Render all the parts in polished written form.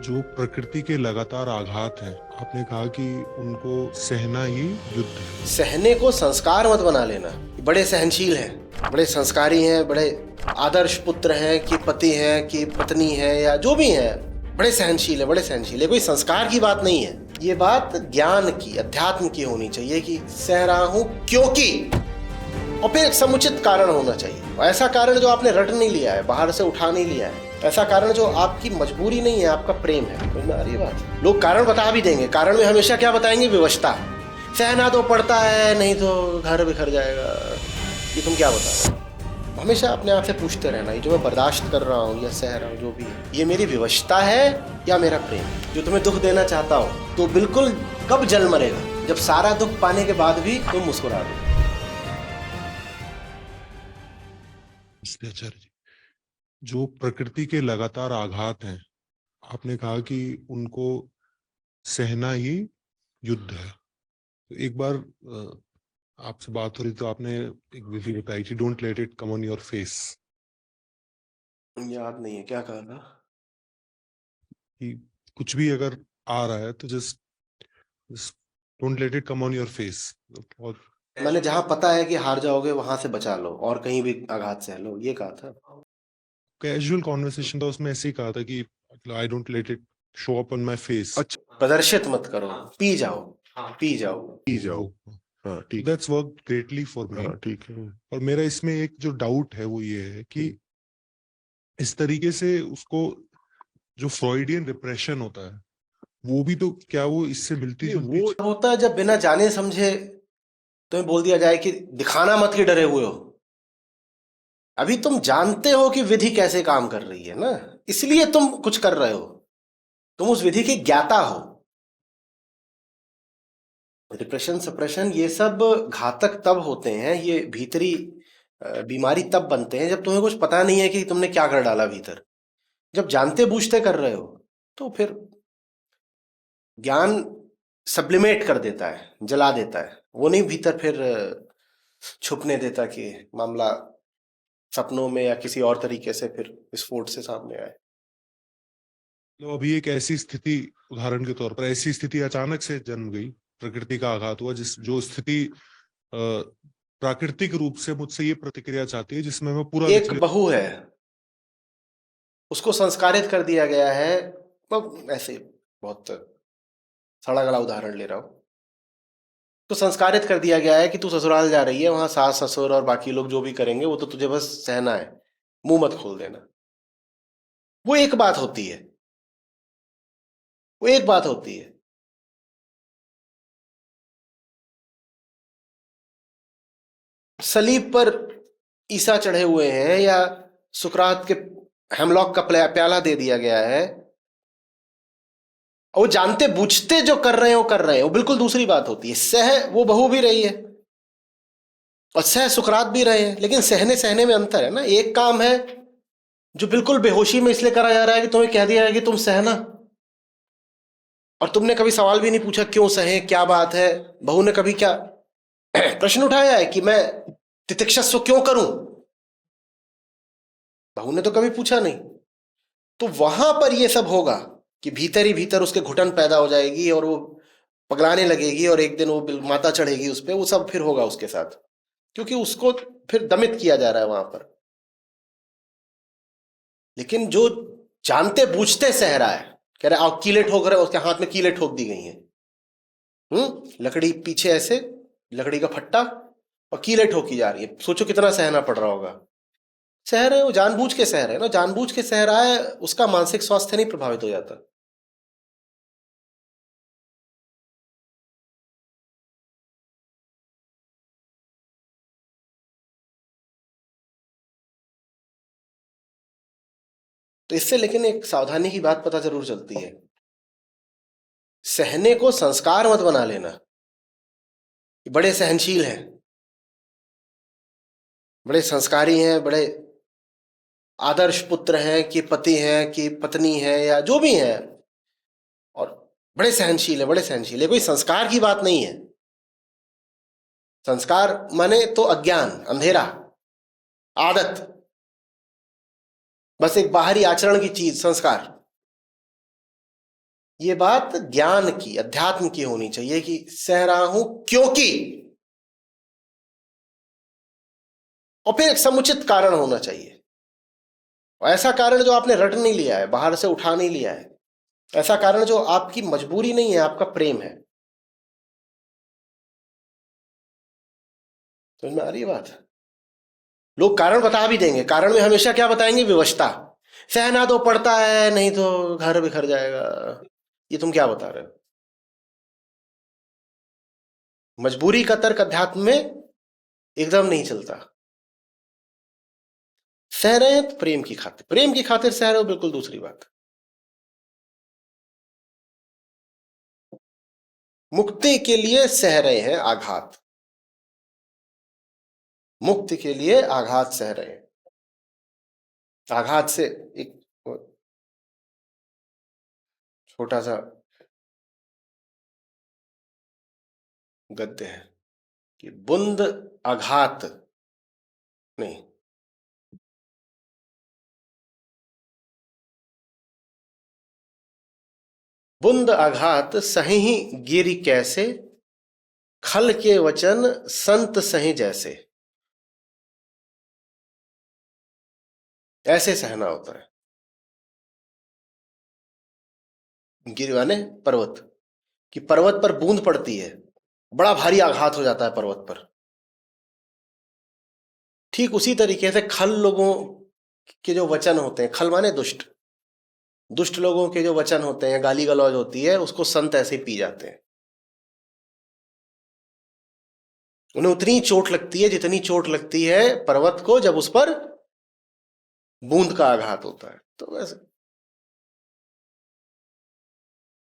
जो प्रकृति के लगातार आघात हैं, आपने कहा कि उनको सहना ही युद्ध है। सहने को संस्कार मत बना लेना। बड़े सहनशील हैं, बड़े संस्कारी हैं, बड़े आदर्श पुत्र हैं कि पति हैं कि पत्नी है या जो भी है, बड़े सहनशील है, बड़े सहनशील है। कोई संस्कार की बात नहीं है, ये बात ज्ञान की, अध्यात्म की होनी चाहिए कि सह रहा हूं क्योंकि, और फिर एक समुचित कारण होना चाहिए। ऐसा कारण जो आपने रट नहीं लिया है, बाहर से उठा नहीं लिया है, ऐसा कारण जो आपकी मजबूरी नहीं है, आपका प्रेम है। समझ में आ रही बात? लोग कारण बता भी देंगे, कारण में हमेशा क्या बताएंगे? विवशता। सहना तो पड़ता है, नहीं तो घर बिखर जाएगा। ये तुम क्या बता रहे हो? हमेशा अपने आप से पूछते रहना, ये जो मैं बर्दाश्त कर रहा हूँ या सह रहा हूँ, जो भी है, ये मेरी विवशता है या मेरा प्रेम? जो तुम्हें दुख देना चाहता हो तो बिल्कुल कब जल मरेगा? जब सारा दुख पाने के बाद भी तुम मुस्कुरा दो। आचार्य जी, जो प्रकृति के लगातार आघात हैं, आपने कहा कि उनको सहना ही युद्ध है। तो एक बार आपसे बात हो रही तो आपने एक विधि बताई थी, don't let it come on your face. याद नहीं है क्या कहा था। कि कुछ भी अगर आ रहा है तो just don't let it come on your face. और मैंने जहां पता है कि हार जाओगे वहां से बचा लो और कहीं भी आघात सह लो, ये कहा था। कैजुअल कॉन्वर्सेशन था, उसमें ऐसे ही कहा था कि I don't let it show up on my face. अच्छा, प्रदर्शित मत करो, पी जाओ, पी जाओ। पी जाओ। हाँ ठीक, that's work greatly for me. हाँ ठीक है। और मेरा इसमें एक जो डाउट है वो ये है कि इस तरीके से उसको, जो फ्रॉइडियन रिप्रेशन होता है, वो भी तो क्या वो इससे मिलती जुलती वो होता है जब बिना जाने समझे तुम्हें बोल दिया जाए कि दिखाना मत कि डरे हुए हो। अभी तुम जानते हो कि विधि कैसे काम कर रही है ना, इसलिए तुम कुछ कर रहे हो, तुम उस विधि के ज्ञाता हो। डिप्रेशन, सप्रेशन, ये सब घातक तब होते हैं, ये भीतरी बीमारी तब बनते हैं जब तुम्हें कुछ पता नहीं है कि तुमने क्या कर डाला भीतर। जब जानते बूझते कर रहे हो तो फिर ज्ञान सब्लिमेट कर देता है, जला देता है, वो नहीं भीतर फिर छुपने देता कि मामला सपनों में या किसी और तरीके से फिर विस्फोट से सामने आए। तो अभी एक ऐसी स्थिति, उदाहरण के तौर पर ऐसी स्थिति अचानक से जन्म गई, प्रकृति का आघात हुआ, जिस जो स्थिति प्राकृतिक रूप से मुझसे ये प्रतिक्रिया चाहती है जिसमें मैं पूरा एक बहू है, उसको संस्कारित कर दिया गया है, ऐसे बहुत सड़ा गला उदाहरण ले रहा हूं, तो संस्कारित कर दिया गया है कि तू ससुराल जा रही है, वहां सास ससुर और बाकी लोग जो भी करेंगे वो तो तुझे बस सहना है, मुंह मत खोल देना। वो एक बात होती है, वो एक बात होती है। सलीब पर ईसा चढ़े हुए हैं या सुकरात के हेमलॉक का प्याला दे दिया गया है, और वो जानते बूझते जो कर रहे हैं वो कर रहे हैं, वो बिल्कुल दूसरी बात होती है। सह वो बहू भी रही है और सह सुकरात भी रहे हैं, लेकिन सहने सहने में अंतर है ना। एक काम है जो बिल्कुल बेहोशी में इसलिए करा जा रहा है कि तुम्हें कह दिया है कि तुम सहना, और तुमने कभी सवाल भी नहीं पूछा क्यों सहे, क्या बात है। बहू ने कभी क्या प्रश्न उठाया है कि मैं तितिक्षस्व क्यों करूं? बहू ने तो कभी पूछा नहीं। तो वहां पर यह सब होगा कि भीतर ही भीतर उसके घुटन पैदा हो जाएगी और वो पगलाने लगेगी और एक दिन वो माता चढ़ेगी उस पर, वो सब फिर होगा उसके साथ, क्योंकि उसको फिर दमित किया जा रहा है वहां पर। लेकिन जो जानते बूझते सह रहा है, कह रहे आओ कीले ठोक रहे, उसके हाथ में कीले ठोक दी गई हैं, लकड़ी पीछे ऐसे, लकड़ी का फट्टा और कीले ठोकी जा रही है, सोचो कितना सहना पड़ रहा होगा। सह रहे हैं, वो जानबूझ के सह रहे हैं ना, जानबूझ के सह रहा है, उसका मानसिक स्वास्थ्य नहीं प्रभावित हो जाता। तो इससे लेकिन एक सावधानी की बात पता जरूर चलती है, सहने को संस्कार मत बना लेना। बड़े सहनशील हैं, बड़े संस्कारी हैं, बड़े आदर्श पुत्र हैं कि पति हैं कि पत्नी है या जो भी है, और बड़े सहनशील है, बड़े सहनशील है। कोई संस्कार की बात नहीं है। संस्कार माने तो अज्ञान, अंधेरा, आदत, बस एक बाहरी आचरण की चीज संस्कार। ये बात ज्ञान की, अध्यात्म की होनी चाहिए कि सह रहा हूं क्योंकि, और फिर एक समुचित कारण होना चाहिए। और ऐसा कारण जो आपने रट नहीं लिया है, बाहर से उठा नहीं लिया है, ऐसा कारण जो आपकी मजबूरी नहीं है, आपका प्रेम है। समझ में आ रही है बात? लोग कारण बता भी देंगे, कारण में हमेशा क्या बताएंगे? विवशता। सहना तो पड़ता है, नहीं तो घर बिखर जाएगा। ये तुम क्या बता रहे हो? मजबूरी का तर्क अध्यात्म में एकदम नहीं चलता। सह रहे हैं तो प्रेम की खातिर, प्रेम की खातिर सह रहे हो, बिल्कुल दूसरी बात। मुक्ति के लिए सह रहे हैं आघात, मुक्ति के लिए आघात सह रहे हैं। आघात से एक छोटा सा गद्य है कि बुंद आघात नहीं, बुंद आघात सही गिरि कैसे, खल के वचन संत सही जैसे। ऐसे सहना होता है। गिरि माने पर्वत, कि पर्वत पर बूंद पड़ती है, बड़ा भारी आघात हो जाता है पर्वत पर। ठीक उसी तरीके से खल लोगों के जो वचन होते हैं, खल माने दुष्ट, दुष्ट लोगों के जो वचन होते हैं, गाली गलौज होती है, उसको संत ऐसे ही पी जाते हैं। उन्हें उतनी चोट लगती है जितनी चोट लगती है पर्वत को जब उस पर बूंद का आघात होता है। तो वैसे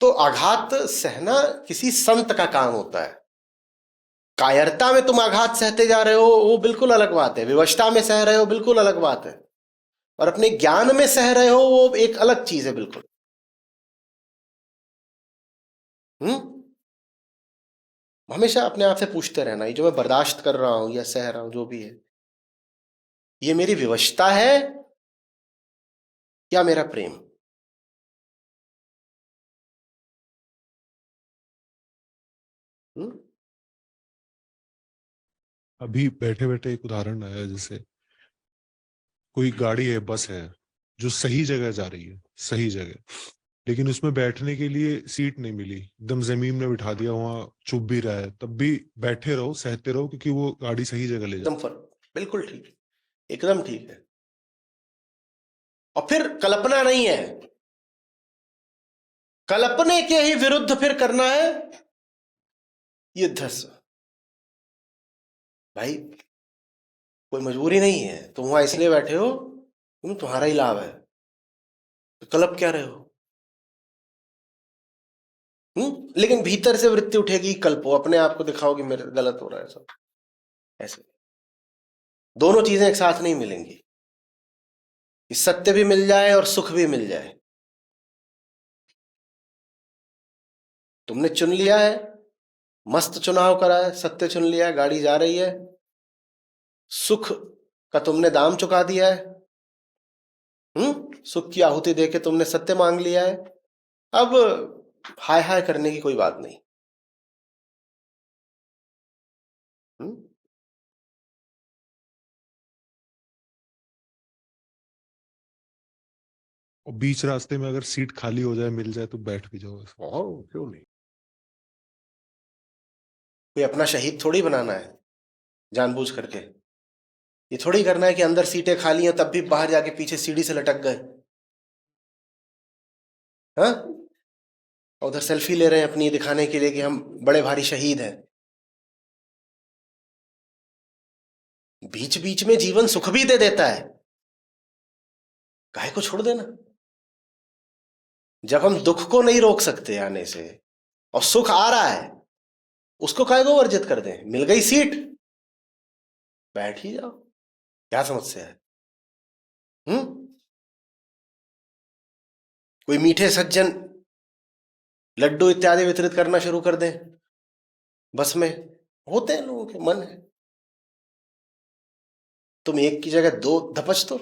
तो आघात सहना किसी संत का काम होता है। कायरता में तुम आघात सहते जा रहे हो, वो बिल्कुल अलग बात है। विवशता में सह रहे हो, बिल्कुल अलग बात है। और अपने ज्ञान में सह रहे हो, वो एक अलग चीज है बिल्कुल। हमेशा अपने आप से पूछते रहना, ये जो मैं बर्दाश्त कर रहा हूं या सह रहा हूं, जो भी है, ये मेरी विवशता है या मेरा प्रेम? हम्म अभी बैठे बैठे एक उदाहरण आया, जैसे कोई गाड़ी है, बस है, जो सही जगह जा रही है, सही जगह, लेकिन उसमें बैठने के लिए सीट नहीं मिली, एकदम जमीन में बिठा दिया, वहां चुभ भी रहा है, तब भी बैठे रहो, सहते रहो, क्योंकि वो गाड़ी सही जगह ले एकदम जाती फर्क, बिल्कुल ठीक, एकदम ठीक है। और फिर कल्पना नहीं है, कल्पने के ही विरुद्ध फिर करना है युद्ध। भाई कोई मजबूरी नहीं है, तुम वहां इसलिए बैठे हो, तुम्हारा ही लाभ है, तो कल्प क्या रहे हो? लेकिन भीतर से वृत्ति उठेगी, कल्पो, अपने आप को दिखाओ कि मेरे गलत हो रहा है सब। ऐसे दोनों चीजें एक साथ नहीं मिलेंगी, कि सत्य भी मिल जाए और सुख भी मिल जाए। तुमने चुन लिया है, मस्त चुनाव करा है, सत्य चुन लिया है, गाड़ी जा रही है, सुख का तुमने दाम चुका दिया है, सुख की आहुति देके तुमने सत्य मांग लिया है। अब हाय हाय करने की कोई बात नहीं। हम्म और बीच रास्ते में अगर सीट खाली हो जाए, मिल जाए, तो बैठ भी जाओ। क्यों नहीं? कोई अपना शहीद थोड़ी बनाना है जानबूझ करके। ये थोड़ी करना है कि अंदर सीटें खाली हैं तब भी बाहर जाके पीछे सीढ़ी से लटक गए, हाँ, उधर सेल्फी ले रहे हैं अपनी, दिखाने के लिए कि हम बड़े भारी शहीद हैं। बीच बीच में जीवन सुख भी दे देता है, काहे को छोड़ देना? जब हम दुख को नहीं रोक सकते आने से और सुख आ रहा है, उसको काहे को वर्जित कर दें? मिल गई सीट, बैठ ही जाओ, क्या समस्या है? कोई मीठे सज्जन लड्डू इत्यादि वितरित करना शुरू कर दें, बस में होते हैं लोगों के मन है, तुम एक की जगह दो धपच दो।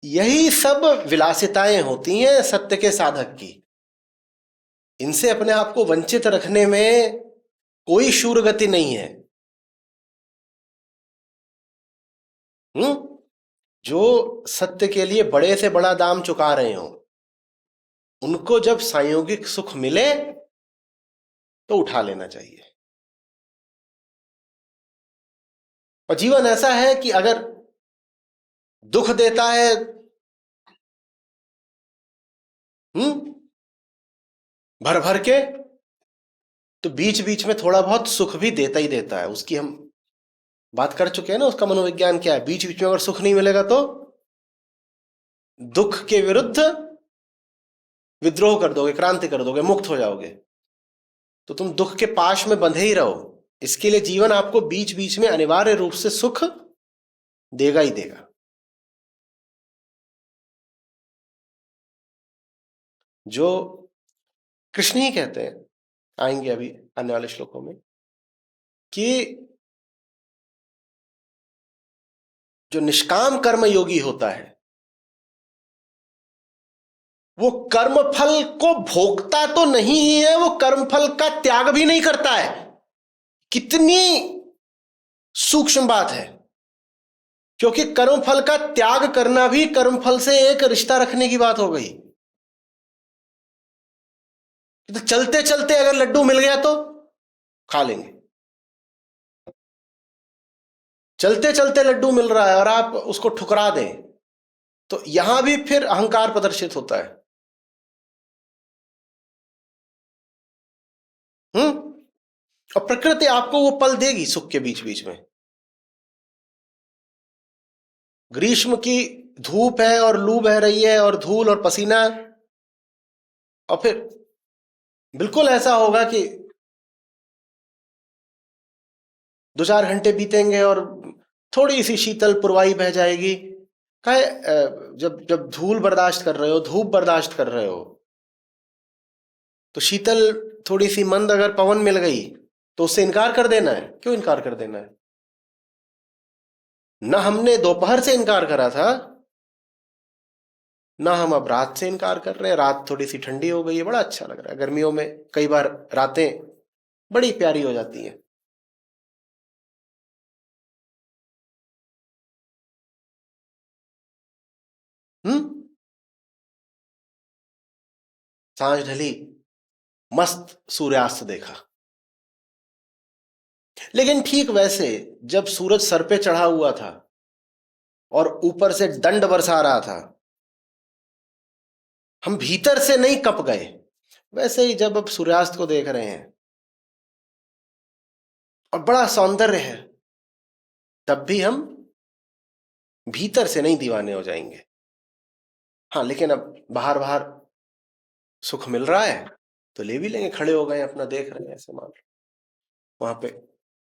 यही सब विलासिताएं होती हैं सत्य के साधक की। इनसे अपने आप को वंचित रखने में कोई शूर गति नहीं है। जो सत्य के लिए बड़े से बड़ा दाम चुका रहे हो, उनको जब सांयोगिक सुख मिले तो उठा लेना चाहिए। और जीवन ऐसा है कि अगर दुख देता है भर भर के, तो बीच बीच में थोड़ा बहुत सुख भी देता ही देता है। उसकी हम बात कर चुके हैं ना, उसका मनोविज्ञान क्या है। बीच बीच में अगर सुख नहीं मिलेगा तो दुख के विरुद्ध विद्रोह कर दोगे, क्रांति कर दोगे, मुक्त हो जाओगे, तो तुम दुख के पाश में बंधे ही रहो। इसके लिए जीवन आपको बीच बीच में अनिवार्य रूप से सुख देगा ही देगा। जो कृष्ण ही कहते हैं, आएंगे अभी आने वाले श्लोकों में, कि जो निष्काम कर्म योगी होता है वो कर्म फल को भोगता तो नहीं ही है, वो कर्म फल का त्याग भी नहीं करता है। कितनी सूक्ष्म बात है, क्योंकि कर्म फल का त्याग करना भी कर्म फल से एक रिश्ता रखने की बात हो गई। तो चलते चलते अगर लड्डू मिल गया तो खा लेंगे, चलते चलते लड्डू मिल रहा है और आप उसको ठुकरा दें तो यहां भी फिर अहंकार प्रदर्शित होता है। और प्रकृति आपको वो पल देगी सुख के बीच बीच में। ग्रीष्म की धूप है और लू बह रही है और धूल और पसीना, और फिर बिल्कुल ऐसा होगा कि 2-4 घंटे बीतेंगे और थोड़ी सी शीतल पुरवाई बह जाएगी। कहे जब जब धूल बर्दाश्त कर रहे हो, धूप बर्दाश्त कर रहे हो, तो शीतल थोड़ी सी मंद अगर पवन मिल गई तो उससे इनकार कर देना है। क्यों इनकार कर देना है? ना हमने दोपहर से इनकार करा था, ना हम अब रात से इनकार कर रहे हैं। रात थोड़ी सी ठंडी हो गई है, बड़ा अच्छा लग रहा है। गर्मियों में कई बार रातें बड़ी प्यारी हो जाती हैं। सांझ ढली, मस्त सूर्यास्त देखा। लेकिन ठीक वैसे जब सूरज सर पे चढ़ा हुआ था और ऊपर से दंड बरसा रहा था, हम भीतर से नहीं कप गए। वैसे ही जब अब सूर्यास्त को देख रहे हैं और बड़ा सौंदर्य है, तब भी हम भीतर से नहीं दीवाने हो जाएंगे। हाँ, लेकिन अब बाहर बाहर सुख मिल रहा है तो ले भी लेंगे। खड़े हो गए, अपना देख रहे हैं, ऐसे मान लो वहां पे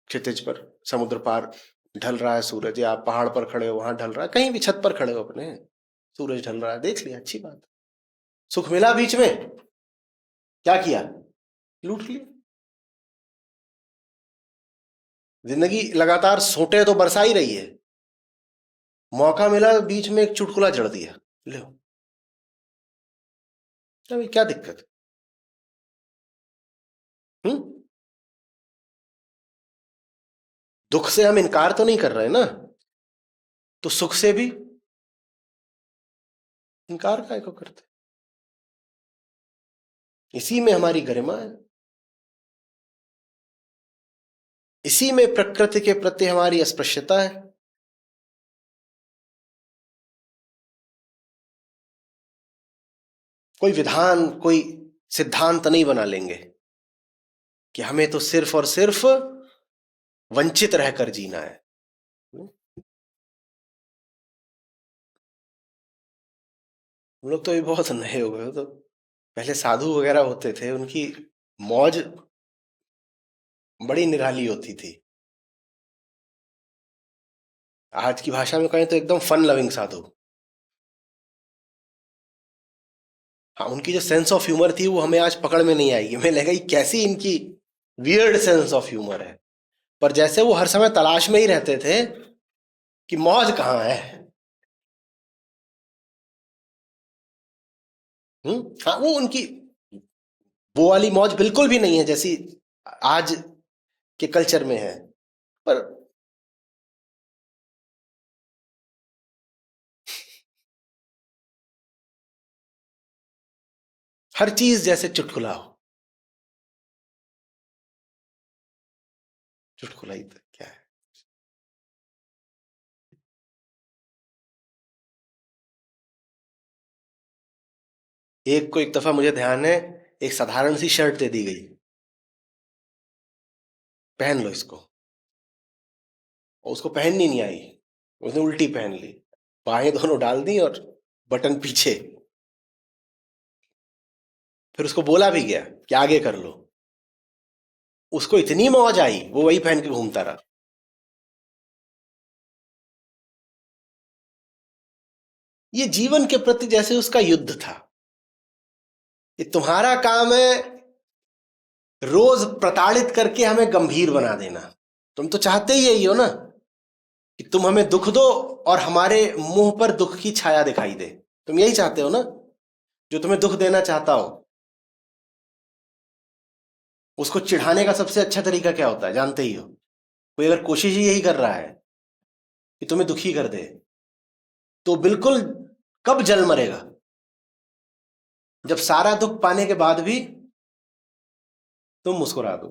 क्षितिज पर समुद्र पार ढल रहा है सूरज, या आप पहाड़ पर खड़े हो वहां ढल रहा है, कहीं भी छत पर खड़े हो अपने, सूरज ढल रहा है, देख लिया, अच्छी बात। सुख मिला बीच में, क्या किया? लूट लिया। जिंदगी लगातार सोटे तो बरसा ही रही है, मौका मिला बीच में एक चुटकुला जड़ दिया, लो अभी क्या दिक्कत? दुख से हम इनकार तो नहीं कर रहे ना, तो सुख से भी इनकार काहे को करते? इसी में हमारी गरिमा है, इसी में प्रकृति के प्रति हमारी अस्पृश्यता है। कोई विधान, कोई सिद्धांत नहीं बना लेंगे कि हमें तो सिर्फ और सिर्फ वंचित रहकर जीना है। हम लोग तो ये बहुत नए हो गए, तो पहले साधु वगैरह होते थे, उनकी मौज बड़ी निराली होती थी। आज की भाषा में कहें तो एकदम फन लविंग साधु। हाँ, उनकी जो सेंस ऑफ ह्यूमर थी वो हमें आज पकड़ में नहीं आएगी। हमें लगेगा कैसी इनकी वियर्ड सेंस ऑफ ह्यूमर है। पर जैसे वो हर समय तलाश में ही रहते थे कि मौज कहाँ है, हाँ, वो उनकी वो वाली मौज बिल्कुल भी नहीं है जैसी आज के कल्चर में है। पर हर चीज जैसे चुटकुला हो। चुटकुला ही तो क्या है। एक को एक दफा मुझे ध्यान है, एक साधारण सी शर्ट दे दी गई, पहन लो इसको, और उसको पहननी नहीं आई, उसने उल्टी पहन ली, बाहें दोनों डाल दी और बटन पीछे। फिर उसको बोला भी गया कि आगे कर लो, उसको इतनी मौज आई वो वही पहन के घूमता रहा। ये जीवन के प्रति जैसे उसका युद्ध था। ये तुम्हारा काम है रोज प्रताड़ित करके हमें गंभीर बना देना। तुम तो चाहते ही यही हो ना, कि तुम हमें दुख दो और हमारे मुंह पर दुख की छाया दिखाई दे। तुम यही चाहते हो ना, जो तुम्हें दुख देना चाहता हो। उसको चिढ़ाने का सबसे अच्छा तरीका क्या होता है जानते ही हो। कोई अगर कोशिश ही यही कर रहा है कि तुम्हें दुखी कर दे, तो बिल्कुल कब जल मरेगा, जब सारा दुख पाने के बाद भी तुम मुस्कुरा दो।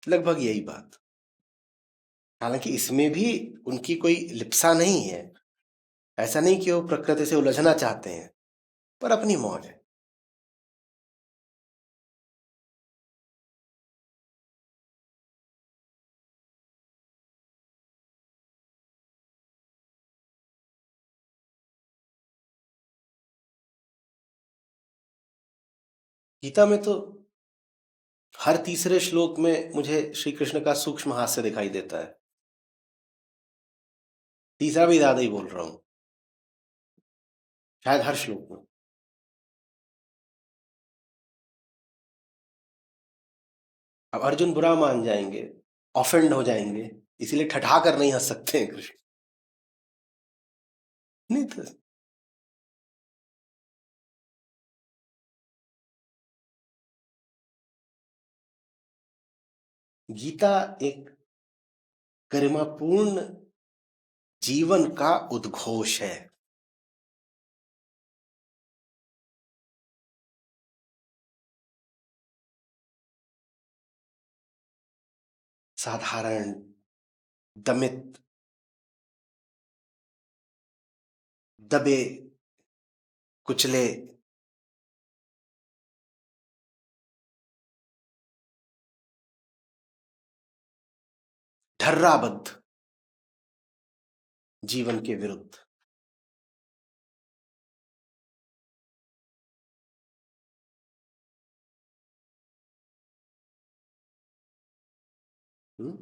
लगभग यही बात। हालांकि इसमें भी उनकी कोई लिप्सा नहीं है, ऐसा नहीं कि वो प्रकृति से उलझना चाहते हैं, पर अपनी मौज है। गीता में तो हर तीसरे श्लोक में मुझे श्री कृष्ण का सूक्ष्म हास्य दिखाई देता है। तीसरा भी ज्यादा ही बोल रहा हूं, शायद हर श्लोक में। अब अर्जुन बुरा मान जाएंगे, ऑफेंड हो जाएंगे, इसीलिए ठठा कर नहीं हंस सकते हैं कृष्ण। नहीं तो गीता एक गरिमापूर्ण जीवन का उद्घोष है। साधारण, दमित, दबे कुचले, ढर्राबद्ध जीवन के विरुद्ध। हम्म?